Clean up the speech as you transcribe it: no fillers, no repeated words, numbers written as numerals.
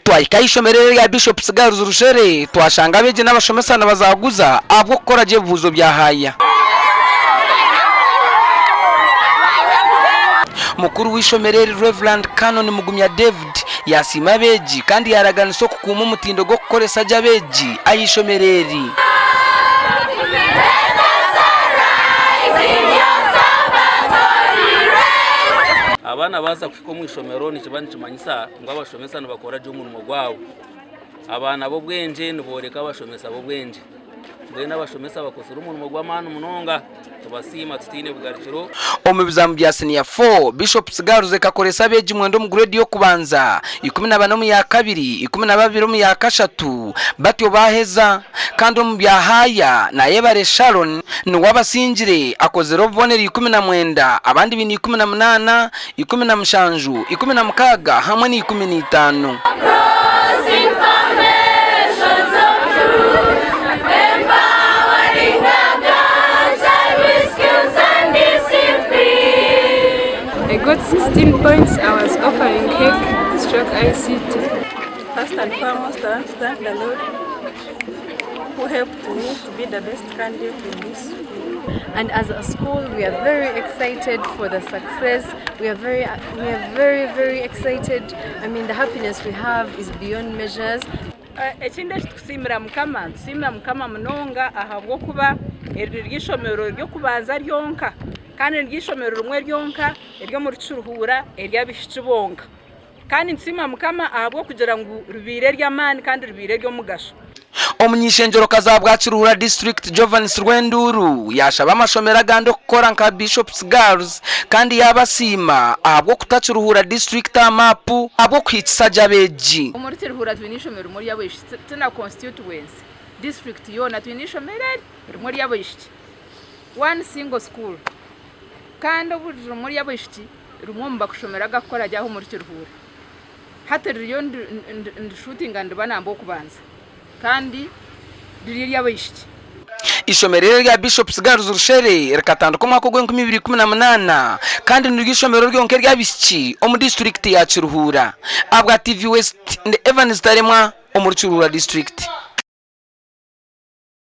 twahika ishomerere ya Bishop Girls Rushere twashanga beje n'abashomesana bazaguza abo gukora je buzo byahaya. Mukuru w'ishomerere Reverend Canon Mugumya David yasima beji kandi yaraganisa ko kuma umutindo go gukoresa ja beji ayishomereri. Abana baza kwiko mu ishomero ni kibandi kimanyisa ngo abashomesana bakora je umuntu mugwawo. Abana bo bwenje niboreka abashomesa bo bwenje. Mbe n'abashomesa bakosura umuntu mugwamana umunonga tubasima tutine bugarikiro. Omubizamu bya senior 4 Bishop Girls kakoresa beji mwendo mu grade yo kubanza 14 mu ya kabiri 12 mu ya kashatu batyo baheza kandi mu byahaya na Yebare Sharon ni wabasinjire akozero boneri 19 abandi bini 18 17 16 hamwe ni 15. I got 16 points. I was offering cake, stroke ICT. First and foremost, I want to thank the Lord who helped me to be the best candidate in this school. And as a school, we are very excited for the success. We are very excited. I mean, the happiness we have is beyond measures. Ekindi tusimira mukama munonga ahabwo kuba erishomero ryo kubanza ryonka kandi erishomero rumwe ryonka eryo muri Kiruhura eryabishikibonga kandi nsima mukama ahabwo kugira ngo rubire ry'amani kandi rubire ryo mugasho. Omunyishenjero kazabwa Kiruhura district Jovanis Rwenduru yashaba amashomera gando gukora nka Bishop Girls kandi yabasima ahabwo kutakiruhura district amapu abo kwitsa jabeji. Omuri Kiruhura twinishomero muri yabo tuna constituency district yona twinishomero muri yabo ishiki one single school kandi obujuru muri yabo ishiki rumwe mbakushomera gakora jyaho muri Kiruhura hata riyo shooting and banambo kubanza kandi riri yabo ishiki. Ishomerere rya Bishop Girls Rushere rekatanduka mu mwaka wa 2018 kandi n'igishomero ryonke rya bishiki omu district ya Kiruhura. Abwa TV West and Evans Taremwa omuri Kiruhura district.